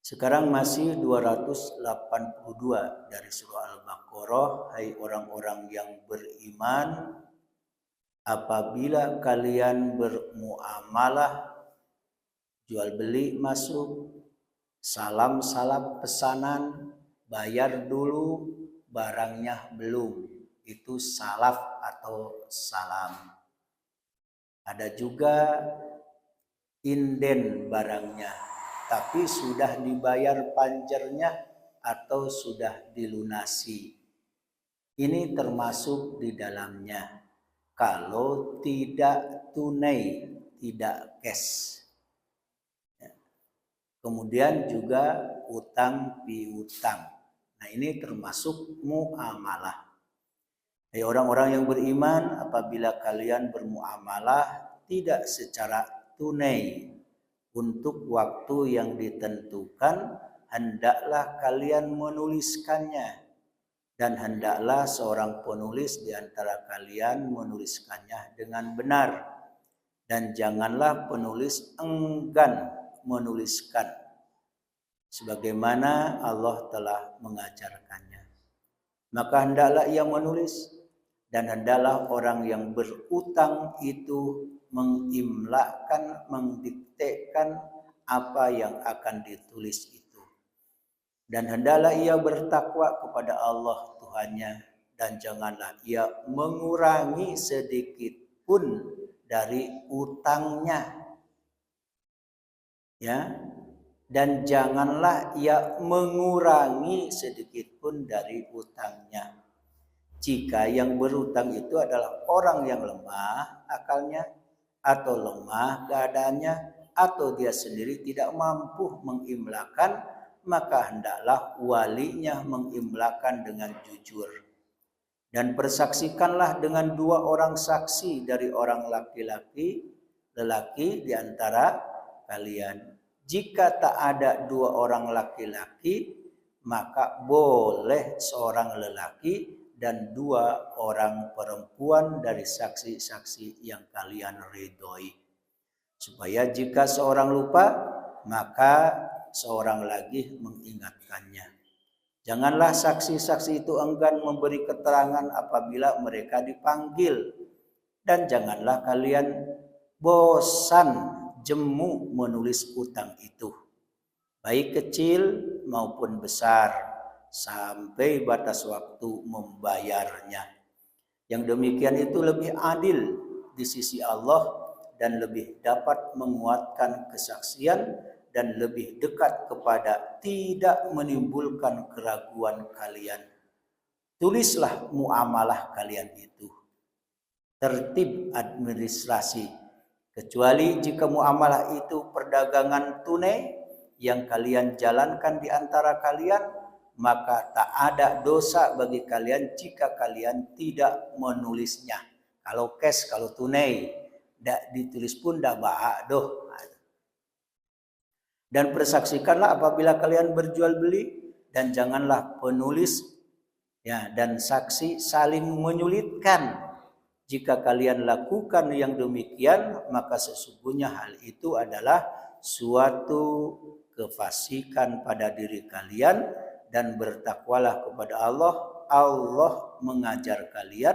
Sekarang masih 282 dari surah Al-Baqarah. Hai orang-orang yang beriman, apabila kalian bermuamalah, jual beli masuk, salam-salam pesanan, bayar dulu, barangnya belum. Itu salaf atau salam. Ada juga inden barangnya, tapi sudah dibayar panjernya atau sudah dilunasi. Ini termasuk di dalamnya. Kalau tidak tunai, tidak cash. Kemudian juga utang piutang. Nah, ini termasuk muamalah. Hai orang-orang yang beriman, apabila kalian bermuamalah tidak secara tunai untuk waktu yang ditentukan, hendaklah kalian menuliskannya. Dan hendaklah seorang penulis di antara kalian menuliskannya dengan benar. Dan janganlah penulis enggan menuliskan sebagaimana Allah telah mengajarkannya. Maka hendaklah ia menulis, dan hendaklah orang yang berutang itu mengimlakan, mendiktekan apa yang akan ditulis itu. Dan hendaklah ia bertakwa kepada Allah Tuhannya, dan janganlah ia mengurangi sedikit pun dari utangnya. Ya, dan janganlah ia mengurangi sedikit pun dari utangnya. Jika yang berutang itu adalah orang yang lemah akalnya, atau lemah keadaannya, atau dia sendiri tidak mampu mengimlakan, maka hendaklah walinya mengimlakan dengan jujur. Dan persaksikanlah dengan 2 orang saksi dari orang lelaki di antara kalian. Jika tak ada 2 orang laki-laki, maka boleh seorang lelaki dan 2 orang perempuan dari saksi-saksi yang kalian ridhoi. Supaya jika seorang lupa, maka seorang lagi mengingatkannya. Janganlah saksi-saksi itu enggan memberi keterangan apabila mereka dipanggil. Dan janganlah kalian bosan jemu menulis utang itu, baik kecil maupun besar, sampai batas waktu membayarnya. Yang demikian itu lebih adil di sisi Allah dan lebih dapat menguatkan kesaksian dan lebih dekat kepada tidak menimbulkan keraguan kalian. Tulislah muamalah kalian itu, tertib administrasi, kecuali jika muamalah itu perdagangan tunai yang kalian jalankan di antara kalian, maka tak ada dosa bagi kalian jika kalian tidak menulisnya. Kalau cash, kalau tunai, tidak ditulis pun dah baak doh. Dan persaksikanlah apabila kalian berjual beli, dan janganlah penulis dan saksi saling menyulitkan. Jika kalian lakukan yang demikian, maka sesungguhnya hal itu adalah suatu kefasikan pada diri kalian, dan bertakwalah kepada Allah. Allah mengajar kalian,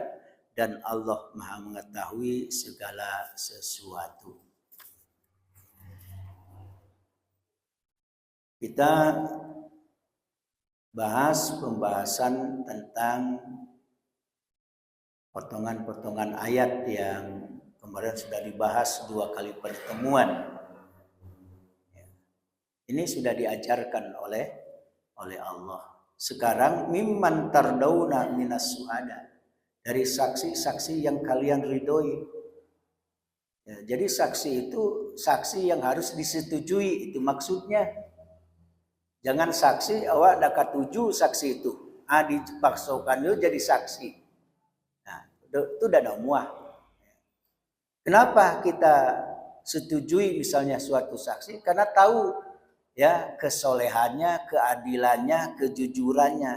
dan Allah Maha mengetahui segala sesuatu. Kita bahas pembahasan tentang potongan-potongan ayat yang kemarin sudah dibahas 2 kali pertemuan. Ini sudah diajarkan oleh Allah. Sekarang mimman tardauna minas suhada, dari saksi-saksi yang kalian ridhoi. Jadi saksi itu saksi yang harus disetujui, itu maksudnya. Jangan saksi awak dak katuju saksi itu, dipaksakan itu jadi saksi. Nah, itu dah muah. Kenapa kita setujui misalnya suatu saksi? Karena tahu kesolehannya, keadilannya, kejujurannya.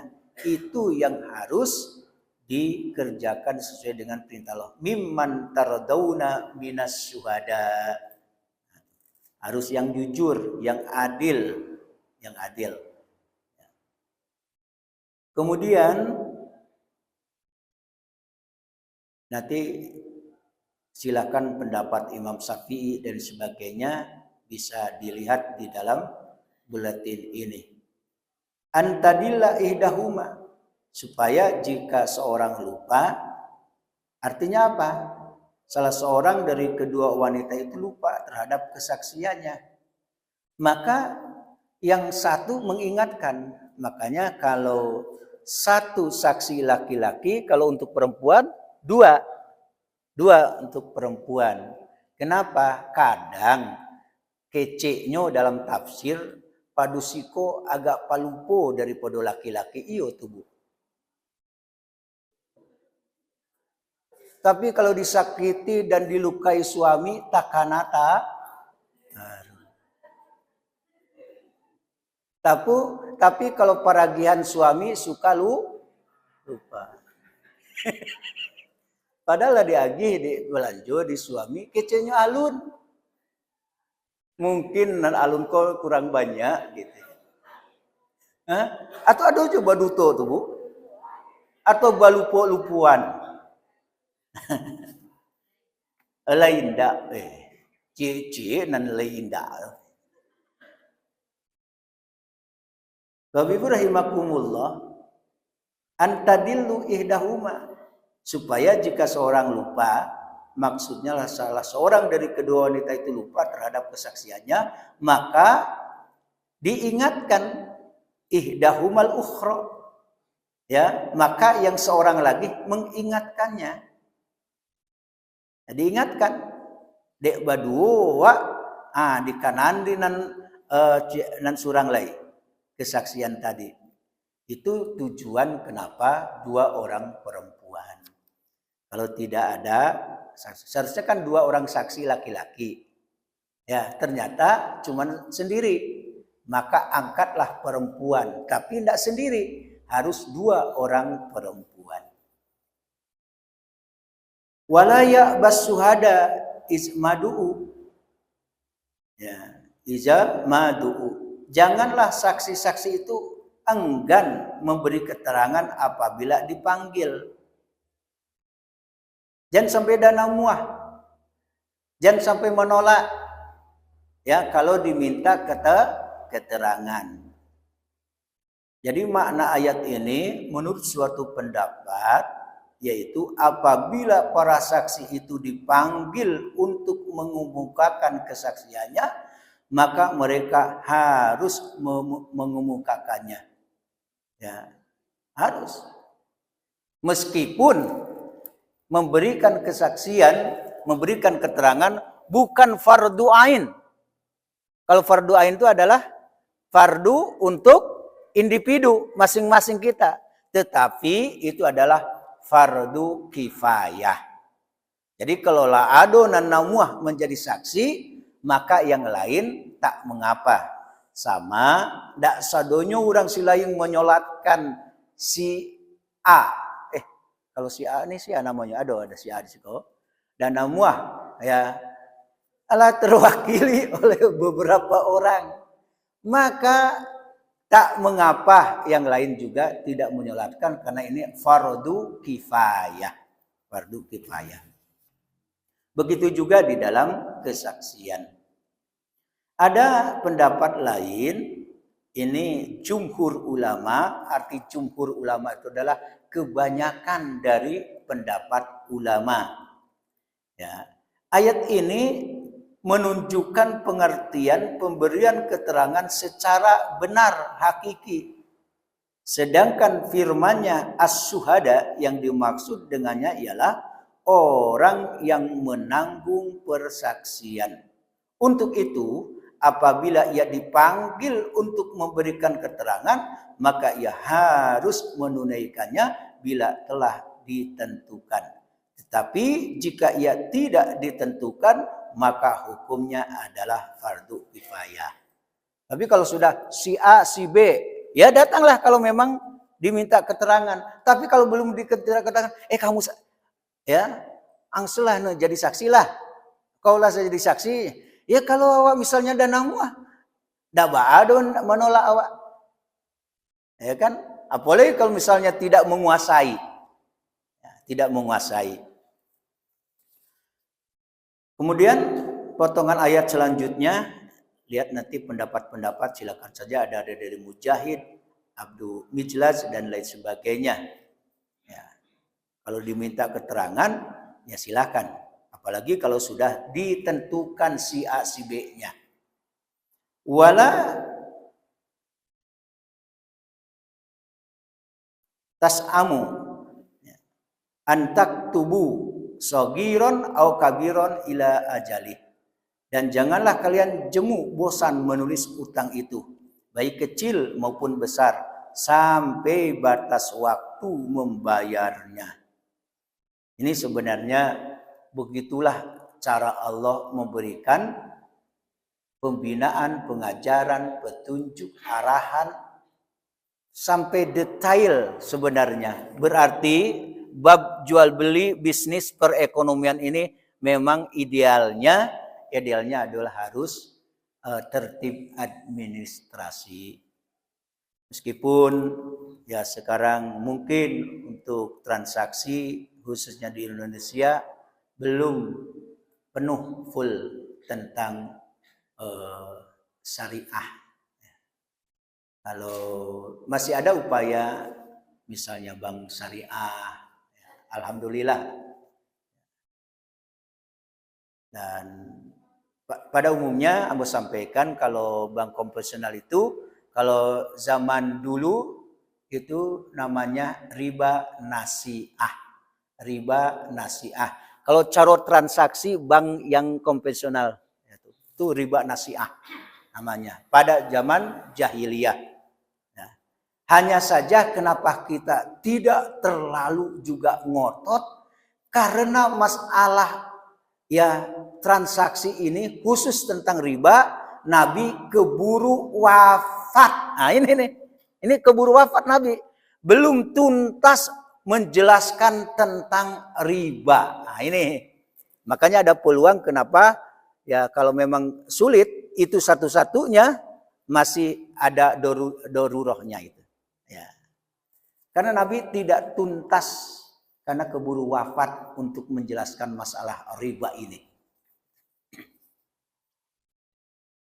Itu yang harus dikerjakan sesuai dengan perintah Allah. Mimman tardawna minas syuhada. Harus yang jujur, yang adil. yang adil. Kemudian nanti silakan pendapat Imam Syafi'i dan sebagainya bisa dilihat di dalam buletin ini. Antadilla ihdahuma, supaya jika seorang lupa, artinya apa? Salah seorang dari kedua wanita itu lupa terhadap kesaksiannya, maka yang satu mengingatkan. Makanya kalau satu saksi laki-laki, kalau untuk perempuan dua untuk perempuan. Kenapa? Kadang keceknya dalam tafsir padusiko agak palupo daripada laki-laki iyo tuh Bu. Tapi kalau disakiti dan dilukai suami takanata. Tapi kalau paragihan suami suka lupa. Padahal diagih di belanjo di suami kecenya alun. Mungkin alun kok kurang banyak gitu. Atau ada coba duto tuh Bu. Atau balupo-lupuan. Lain dak cici nan lain dak. Bapak Ibu rahimakumullah, antadillu ihdahuma, supaya jika seorang lupa, maksudnya salah seorang dari kedua wanita itu lupa terhadap kesaksiannya, maka diingatkan ihdahumal ukhra, ya, maka yang seorang lagi mengingatkannya. Diingatkan dek badua di kanan di nan surang lain kesaksian tadi. Itu tujuan kenapa dua orang perempuan. Kalau tidak ada seharusnya kan dua orang saksi laki-laki. Ya, ternyata cuman sendiri. Maka angkatlah perempuan, tapi tidak sendiri, harus dua orang perempuan. Walaya basuhada izmadu'u. Ya, iza madu'u. Janganlah saksi-saksi itu enggan memberi keterangan apabila dipanggil. Jangan sampai dana muah. Jangan sampai menolak. Ya, kalau diminta keterangan. Jadi makna ayat ini menurut suatu pendapat yaitu apabila para saksi itu dipanggil untuk mengemukakan kesaksiannya, maka mereka harus mengemukakannya. Ya, harus. Meskipun memberikan kesaksian, memberikan keterangan bukan fardu ain. Kalau fardu ain itu adalah fardu untuk individu masing-masing kita. Tetapi itu adalah fardu kifayah. Jadi kalau la'ado dan namuah menjadi saksi, maka yang lain tak mengapa. Sama dak sadonyo orang si lain menyolatkan si A. Kalau si A ini si A namanya, ada si A di situ. Dan namuah ya alah terwakili oleh beberapa orang. Maka tak mengapa yang lain juga tidak menyolatkan karena ini fardu kifayah. Fardu kifayah. Begitu juga di dalam kesaksian. Ada pendapat lain, ini jumhur ulama, arti jumhur ulama itu adalah kebanyakan dari pendapat ulama. Ya. Ayat ini menunjukkan pengertian pemberian keterangan secara benar, hakiki. Sedangkan firmannya as-suhada yang dimaksud dengannya ialah orang yang menanggung persaksian. Untuk itu, apabila ia dipanggil untuk memberikan keterangan, maka ia harus menunaikannya bila telah ditentukan. Tetapi jika ia tidak ditentukan, maka hukumnya adalah fardu kifayah. Tapi kalau sudah si A, si B, ya datanglah kalau memang diminta keterangan. Tapi kalau belum diketerangan, kamu ya angselah jadi saksi lah. Kaulah saya jadi saksi. Ya kalau awak misalnya dana muah, Dah ba'adun menolak awak. Ya kan? Apalagi kalau misalnya tidak menguasai. Ya, tidak menguasai. Kemudian potongan ayat selanjutnya, lihat nanti pendapat-pendapat, silakan saja, ada dari Mujahid, Abdul Mijlaz dan lain sebagainya. Ya. Kalau diminta keterangan, ya silakan. Apalagi kalau sudah ditentukan si A si B-nya. Wala tas'amu antak tubuh sogiron au kabiron ila ajali. Dan janganlah kalian jemu bosan menulis utang itu, baik kecil maupun besar, sampai batas waktu membayarnya. Ini sebenarnya begitulah cara Allah memberikan pembinaan, pengajaran, petunjuk, arahan sampai detail sebenarnya. Berarti bab jual beli bisnis perekonomian ini memang idealnya adalah harus tertib administrasi. Meskipun ya sekarang mungkin untuk transaksi khususnya di Indonesia belum penuh full tentang syariah. Kalau masih ada upaya misalnya bank syariah, alhamdulillah. Dan pada umumnya Amba sampaikan kalau bank konvensional itu kalau zaman dulu itu namanya riba nasiah. Riba nasiah. Kalau cara transaksi bank yang konvensional itu riba nasiah namanya pada zaman jahiliyah. Hanya saja kenapa kita tidak terlalu juga ngotot, karena masalah ya transaksi ini khusus tentang riba, Nabi keburu wafat. Nah ini keburu wafat Nabi, belum tuntas menjelaskan tentang riba. Nah ini makanya ada peluang kenapa ya kalau memang sulit itu satu-satunya masih ada dorurohnya itu. Ya. Karena Nabi tidak tuntas karena keburu wafat untuk menjelaskan masalah riba ini.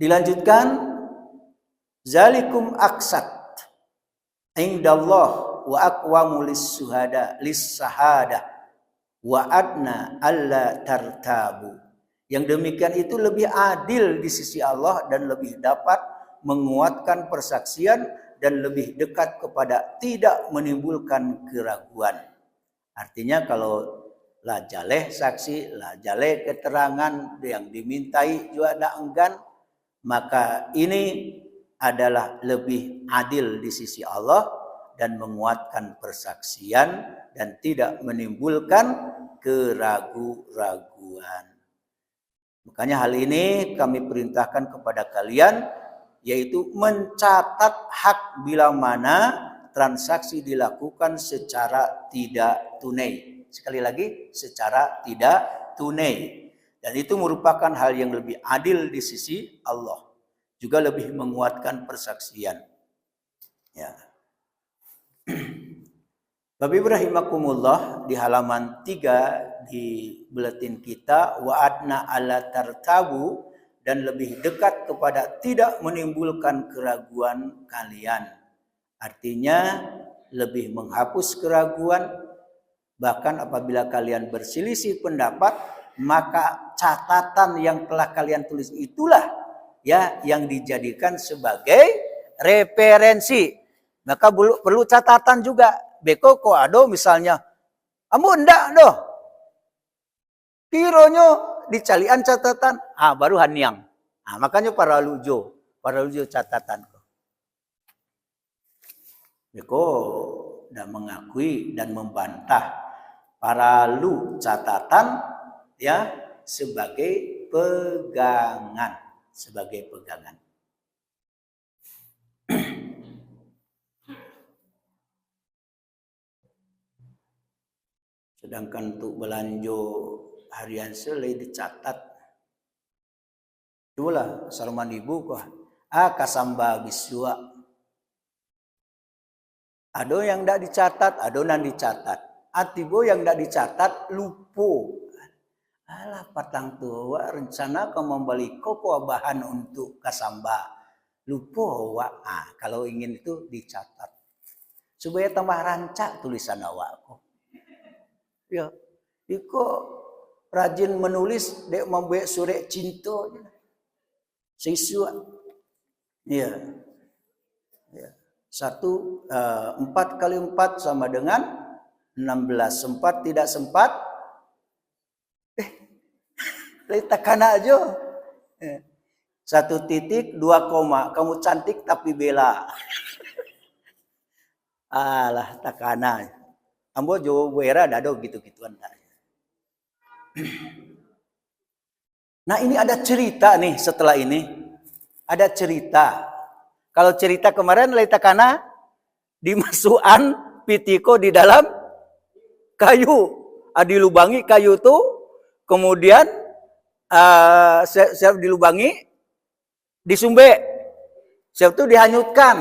Dilanjutkan, zalikum aksat indallah wa aqwamu lis-sahada wa adna alla tartabu. Yang demikian itu lebih adil di sisi Allah dan lebih dapat menguatkan persaksian dan lebih dekat kepada tidak menimbulkan keraguan. Artinya kalau la jaleh saksi, la jaleh keterangan yang dimintai juga tidak enggan, maka ini adalah lebih adil di sisi Allah dan menguatkan persaksian dan tidak menimbulkan keraguan. Makanya hal ini kami perintahkan kepada kalian, yaitu mencatat hak bila mana transaksi dilakukan secara tidak tunai. Sekali lagi, secara tidak tunai. Dan itu merupakan hal yang lebih adil di sisi Allah. Juga lebih menguatkan persaksian. Ya. Bapak Ibu rahimakumullah, di halaman 3 di buletin kita, wa adna ala tartabu, dan lebih dekat kepada tidak menimbulkan keraguan kalian. Artinya lebih menghapus keraguan. Bahkan apabila kalian berselisih pendapat, maka catatan yang telah kalian tulis itulah ya yang dijadikan sebagai referensi. Maka perlu catatan juga. Beko ko ado misalnya, amu ndak doh. Kironyo dicalian catatan, baru haniang. Makanya para lujo catatan. Beko dan mengakui dan membantah para lu catatan ya sebagai pegangan. Sedangkan untuk belanja harian selai dicatat. Itulah Salman ibu kok kasamba biswa. Ado yang ndak dicatat, adonan dicatat. Atibo yang ndak dicatat lupo. Alah patang tua rencana kau membeli koko bahan untuk kasamba. Lupo wa. Kalau ingin itu dicatat. Supaya tambah rancak tulisan awakku. Ya, iko rajin menulis dek membuat surat cinta. Siswa. Ya. Ya. 4 kali 4 sama dengan 16. Sempat tidak sempat? Letakkan aja. 1 titik 2 koma. Kamu cantik tapi bela. Alah takana. Ambo jo wera dado gitu-gituan. Nah ini ada cerita nih setelah ini. Ada cerita. Kalau cerita kemarin letakana dimasukan pitiko di dalam kayu. Dilubangi kayu tuh. Kemudian siap dilubangi. Disumbe. Siap itu dihanyutkan.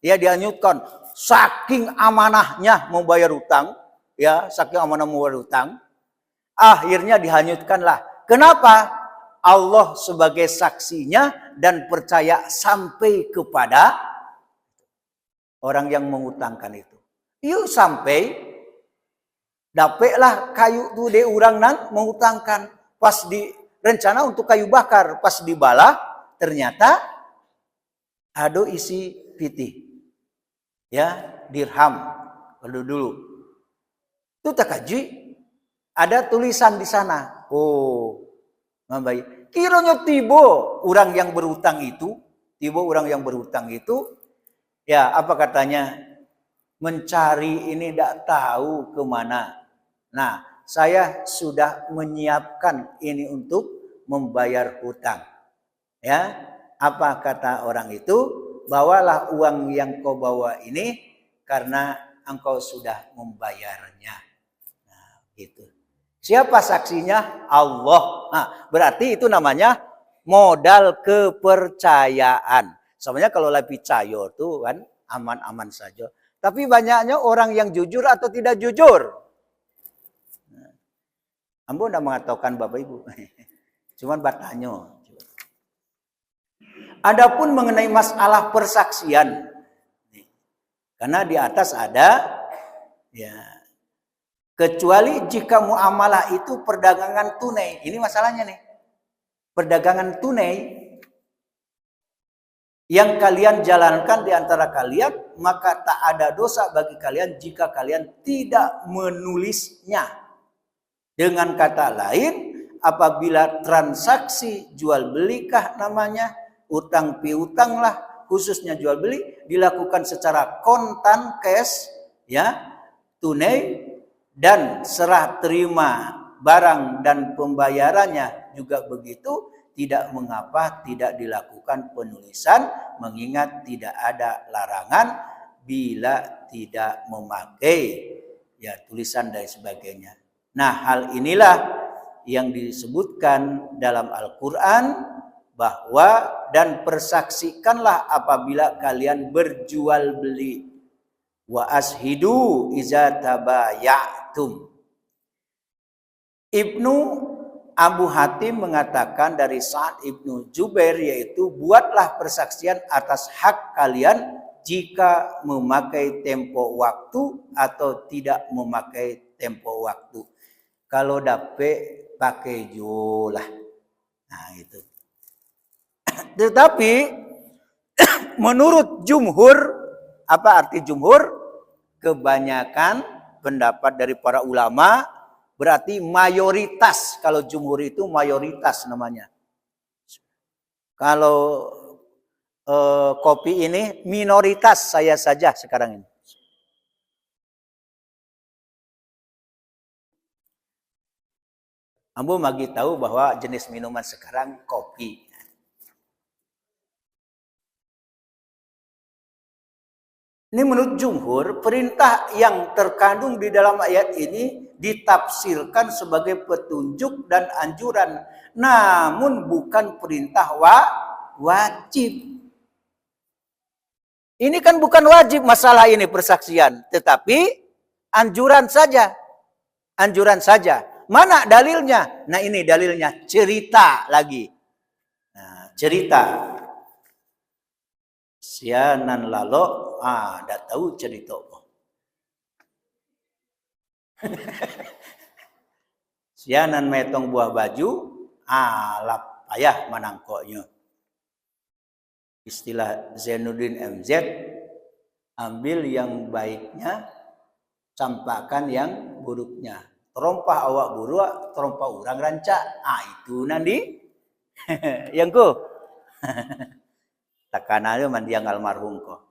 Ya dihanyutkan. Saking amanahnya mau bayar utang. Ya saking amanah mau bayar utang. Akhirnya dihanyutkanlah. Kenapa? Allah sebagai saksinya dan percaya sampai kepada orang yang mengutangkan itu. Yuk sampai dapatlah kayu tu de orang nan mengutangkan. Pas di rencana untuk kayu bakar, pas dibalah ternyata ada isi pitih. Ya, dirham. Dulu. Itu tak kaji. Ada tulisan di sana. Oh, membaik. Kiranya tiba orang yang berhutang itu, ya apa katanya, mencari ini tidak tahu kemana. Nah, saya sudah menyiapkan ini untuk membayar hutang. Ya, apa kata orang itu? Bawalah uang yang kau bawa ini karena engkau sudah membayarnya. Nah, gitu. Siapa saksinya? Allah. Nah, berarti itu namanya modal kepercayaan. Sebenarnya kalau lebih cayo tuh kan aman-aman saja. Tapi banyaknya orang yang jujur atau tidak jujur. Ambo tidak mengatakan Bapak Ibu. Cuman bertanya. Adapun mengenai masalah persaksian. Karena di atas ada ya. Kecuali jika muamalah itu perdagangan tunai. Ini masalahnya nih. Perdagangan tunai yang kalian jalankan di antara kalian, maka tak ada dosa bagi kalian jika kalian tidak menulisnya. Dengan kata lain, apabila transaksi jual belikah namanya, utang piutang lah, khususnya jual beli, dilakukan secara kontan, cash, ya, tunai, dan serah terima barang dan pembayarannya juga begitu, tidak mengapa tidak dilakukan penulisan, mengingat tidak ada larangan bila tidak memakai ya tulisan dan sebagainya. Nah, hal inilah yang disebutkan dalam Al-Qur'an bahwa dan persaksikanlah apabila kalian berjual beli. Wa ashidu iza tabayatum. Ibnu Abu Hatim mengatakan dari Sa'ad ibnu Jubair, yaitu buatlah persaksian atas hak kalian jika memakai tempo waktu atau tidak memakai tempo waktu. Kalau dapat pakai julah. Nah itu. Tetapi menurut jumhur, apa arti jumhur? Kebanyakan pendapat dari para ulama, berarti mayoritas. Kalau jumhur itu mayoritas namanya. Kalau kopi ini minoritas, saya saja sekarang ini. Ambo bagi tahu bahwa jenis minuman sekarang kopi. Ini menurut jumhur, perintah yang terkandung di dalam ayat ini ditafsirkan sebagai petunjuk dan anjuran. Namun bukan perintah Wajib. Ini kan bukan wajib masalah ini persaksian, tetapi anjuran saja. Anjuran saja. Mana dalilnya? Nah ini dalilnya, cerita lagi. Nah, cerita. Sianan lalo, dah tahu cerita. Sianan metong buah baju, lap ayah manangkoknya. Istilah Zainuddin MZ, ambil yang baiknya, campakkan yang buruknya. Terompah awak buruk, terompah orang rancak. Itu nanti. Yang ku. Takana mandi yang almarhum kok.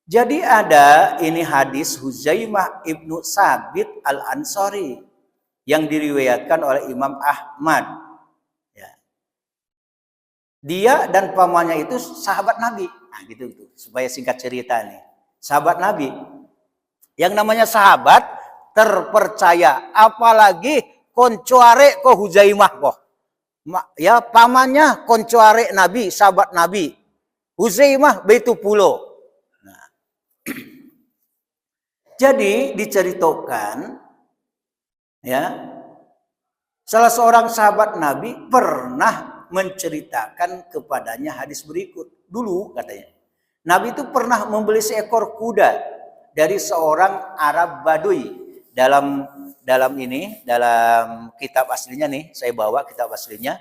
Jadi ada ini hadis Huzaimah ibnu Sabit al-Ansari yang diriwayatkan oleh Imam Ahmad. Dia dan pamannya itu sahabat Nabi. Nah, gitu. Supaya singkat cerita nih. Sahabat Nabi. Yang namanya sahabat terpercaya. Apalagi koncoare ko Huzaimah ko. Ya, pamannya koncoare Nabi, sahabat Nabi. Huzaimah baitu pulo. Nah. Jadi diceritakan ya, salah seorang sahabat Nabi pernah menceritakan kepadanya hadis berikut. Dulu katanya, Nabi itu pernah membeli seekor kuda dari seorang Arab Baduy. Dalam kitab aslinya nih, saya bawa kitab aslinya.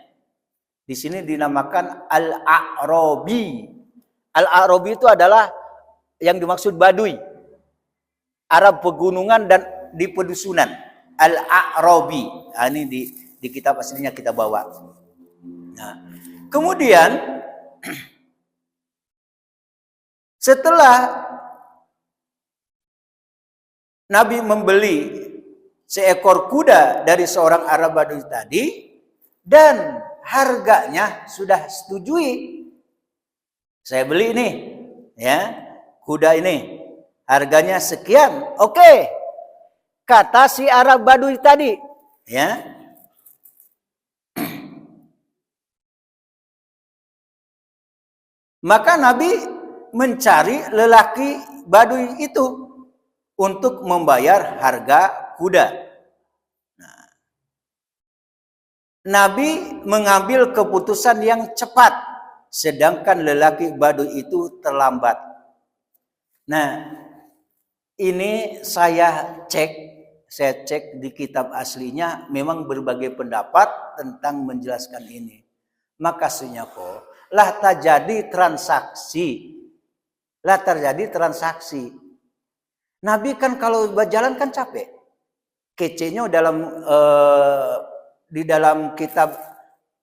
Di sini dinamakan Al-A'rabi. Al-A'rabi itu adalah yang dimaksud Baduy. Arab pegunungan dan di pedusunan. Al-A'rabi. Nah, ini di kitab aslinya kita bawa. Nah, kemudian setelah Nabi membeli seekor kuda dari seorang Arab Baduy tadi dan harganya sudah setujui. Saya beli nih, ya, kuda ini harganya sekian. Oke. Kata si Arab Baduy tadi, ya. Maka Nabi mencari lelaki Baduy itu untuk membayar harga kuda. Nah, Nabi mengambil keputusan yang cepat, sedangkan lelaki Baduy itu terlambat. Nah, ini saya cek di kitab aslinya, memang berbagai pendapat tentang menjelaskan ini. Makasihnya kok lah terjadi transaksi. Nabi kan kalau berjalan kan capek. Kecenya di dalam kitab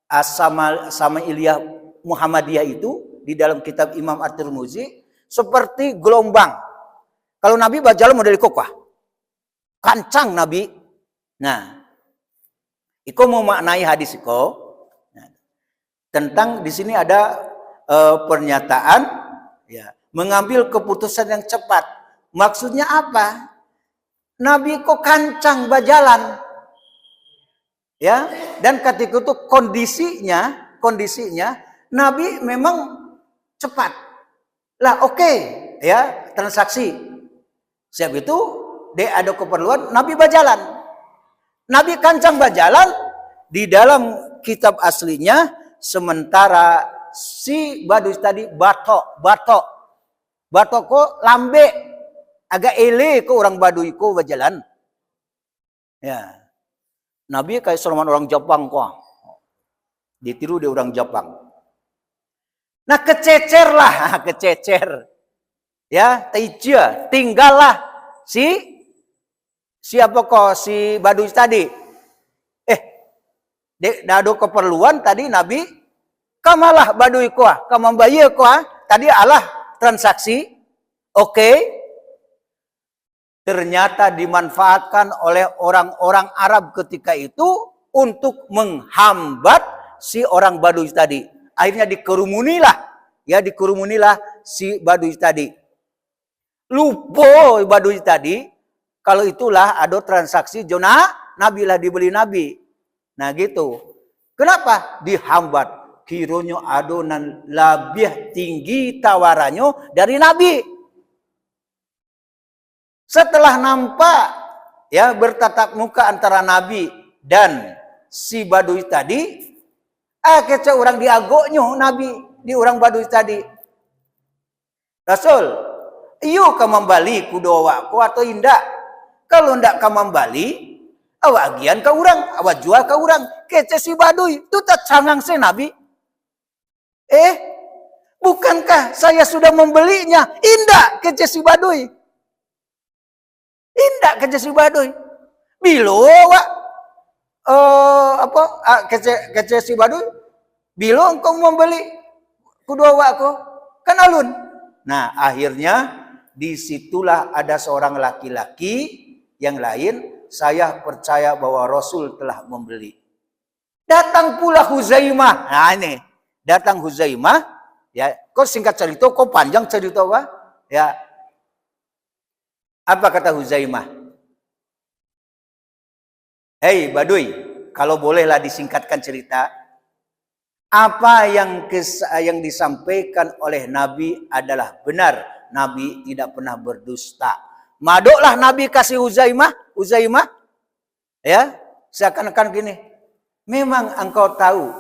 As-Sama'iliyah Muhammadiyah itu, di dalam kitab Imam At-Tirmizi, seperti gelombang. Kalau Nabi berjalan model kokah. Kancang Nabi. Nah, iko memaknai hadis iko. Tentang di sini ada pernyataan ya, mengambil keputusan yang cepat. Maksudnya apa? Nabi kok kancang berjalan. Ya, dan ketika itu kondisinya Nabi memang cepat. Lah oke, ya, transaksi. Siap itu dia ada keperluan, Nabi berjalan. Nabi kancang berjalan di dalam kitab aslinya. Sementara si Baduy tadi batok kok lambe agak ele kok orang Baduy kok berjalan. Ya. Nabi kayak seorang orang Jepang kok. Ditiru dia orang Jepang. Nah, kececer. Ya, tinggallah siapa kok si Baduy tadi. Dah ada keperluan tadi Nabi, kamalah Baduy kuah, kamambaya kuah, tadi Allah transaksi, oke. Ternyata dimanfaatkan oleh orang-orang Arab ketika itu untuk menghambat si orang Baduy tadi. Akhirnya dikerumunilah si Baduy tadi. Lupa Baduy tadi, kalau itulah ada transaksi Nabi lah dibeli Nabi. Nah gitu. Kenapa? Dihambat. Kiranya adonan lebih tinggi tawarannya dari Nabi. Setelah nampak ya bertatap muka antara Nabi dan si Badui tadi, akhirnya orang diagoknya Nabi di orang Badui tadi. Rasul, iyo ka membali kudowa ko atau indak? Kalau ndak ka membali, awak agian ka urang, awak jual ka urang. Kece si Badui, itu tak cangang se Nabi. Bukankah saya sudah membelinya? Indak kece si Badui. Indak kece si Badui. Bilo awak kece si Badui. Bilo engkau membeli kedua awakku. Kan alun. Nah, akhirnya disitulah ada seorang laki-laki yang lain. Saya percaya bahwa Rasul telah membeli. Datang pula Huzaimah. Nah ini. Datang Huzaimah. Ya, kok singkat cerita, kok panjang cerita apa? Ya. Apa kata Huzaimah? Hei Badui, kalau bolehlah disingkatkan cerita. Apa yang disampaikan oleh Nabi adalah benar. Nabi tidak pernah berdusta. Madoklah Nabi kasih Huzaimah. Ya, seakan-akan gini. Memang engkau tahu.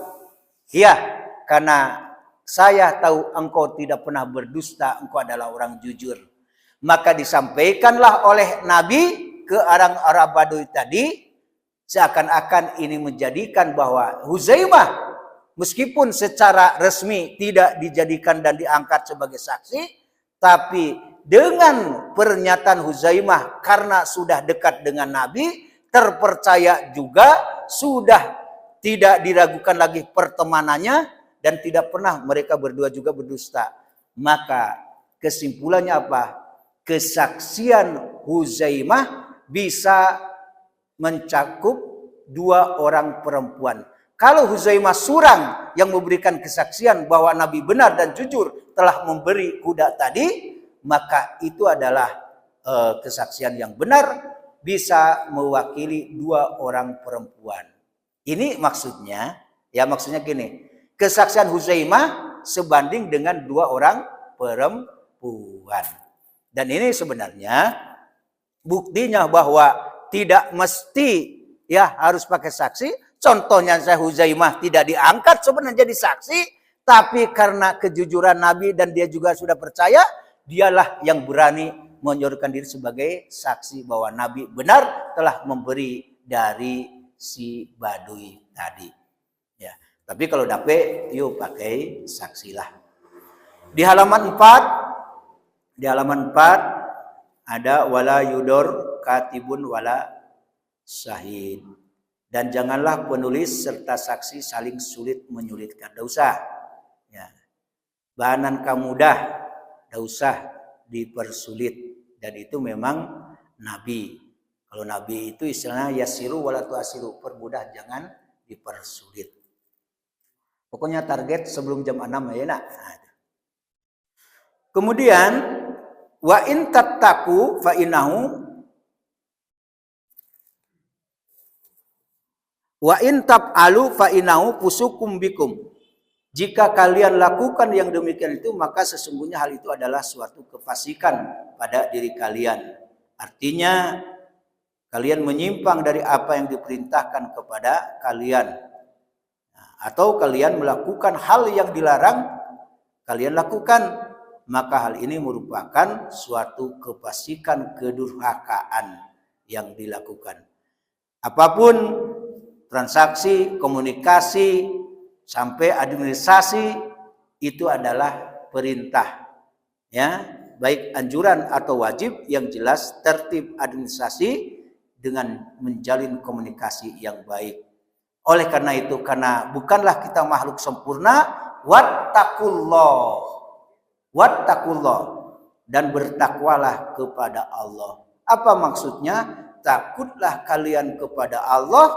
Ya, karena saya tahu engkau tidak pernah berdusta. Engkau adalah orang jujur. Maka disampaikanlah oleh Nabi ke orang-orang Badui tadi. Seakan-akan ini menjadikan bahwa Huzaimah meskipun secara resmi tidak dijadikan dan diangkat sebagai saksi, tapi dengan pernyataan Huzaimah karena sudah dekat dengan Nabi, terpercaya juga, sudah tidak diragukan lagi pertemanannya, dan tidak pernah mereka berdua juga berdusta. Maka kesimpulannya apa? Kesaksian Huzaimah bisa mencakup 2 orang perempuan. Kalau Huzaimah surang yang memberikan kesaksian bahwa Nabi benar dan jujur telah memberi kuda tadi, maka itu adalah kesaksian yang benar, bisa mewakili 2 orang perempuan. Ini maksudnya gini, kesaksian Huzaimah sebanding dengan 2 orang perempuan. Dan ini sebenarnya buktinya bahwa tidak mesti ya harus pakai saksi. Contohnya saya Huzaimah tidak diangkat sebenarnya jadi saksi, tapi karena kejujuran Nabi dan dia juga sudah percaya, dialah yang berani menyodorkan diri sebagai saksi bahwa Nabi benar telah memberi dari si Badui tadi. Ya, tapi kalau dapat yuk pakai saksilah. Di halaman 4 ada wala yudor katibun wala syahid. Dan janganlah penulis serta saksi saling sulit menyulitkan. Tidak usah. Ya. Bahanan kamu mudah. Tidak usah dipersulit. Dan itu memang Nabi. Kalau Nabi itu istilahnya yasiru wala tuasiru. Permudah, jangan dipersulit. Pokoknya target sebelum jam 6 ya nak. Kemudian wa in tattaqu fa innahu wa in tab'alu fa innahu fusukum bikum. Jika kalian lakukan yang demikian itu, maka sesungguhnya hal itu adalah suatu kefasikan pada diri kalian. Artinya kalian menyimpang dari apa yang diperintahkan kepada kalian. Atau kalian melakukan hal yang dilarang kalian lakukan. Maka hal ini merupakan suatu kefasikan, kedurhakaan yang dilakukan. Apapun transaksi, komunikasi, sampai administrasi itu adalah perintah. Ya, baik anjuran atau wajib, yang jelas tertib administrasi dengan menjalin komunikasi yang baik. Oleh karena itu, karena bukanlah kita makhluk sempurna, wattaqullah. Dan bertakwalah kepada Allah. Apa maksudnya? Takutlah kalian kepada Allah,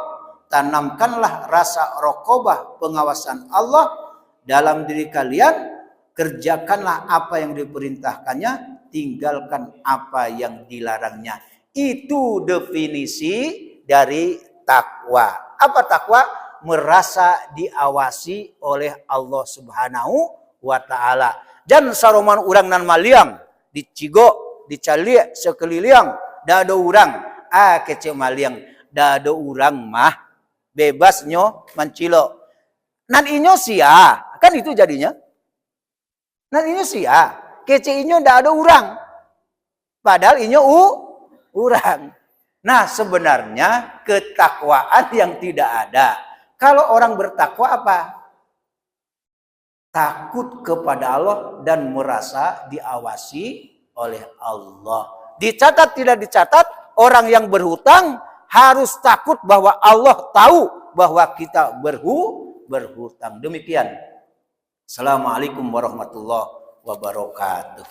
tanamkanlah rasa raqabah, pengawasan Allah dalam diri kalian, kerjakanlah apa yang diperintahkannya, tinggalkan apa yang dilarangnya. Itu definisi dari takwa. Apa takwa? merasa diawasi oleh Allah Subhanahu wa taala. Dan saroman urang nan maliang dicigo, dicaliak sekeliling, da ada urang kece maliang, da ada urang mah bebas nyo mancilo. Nan inyo sia, kan itu jadinya. Nan inyo sia, kece inyo da ada urang. Padahal inyo urang. Nah, sebenarnya ketakwaan yang tidak ada. Kalau orang bertakwa apa? Takut kepada Allah dan merasa diawasi oleh Allah. Dicatat tidak dicatat, orang yang berhutang harus takut bahwa Allah tahu bahwa kita berhutang. Demikian. Assalamualaikum warahmatullahi wabarakatuh.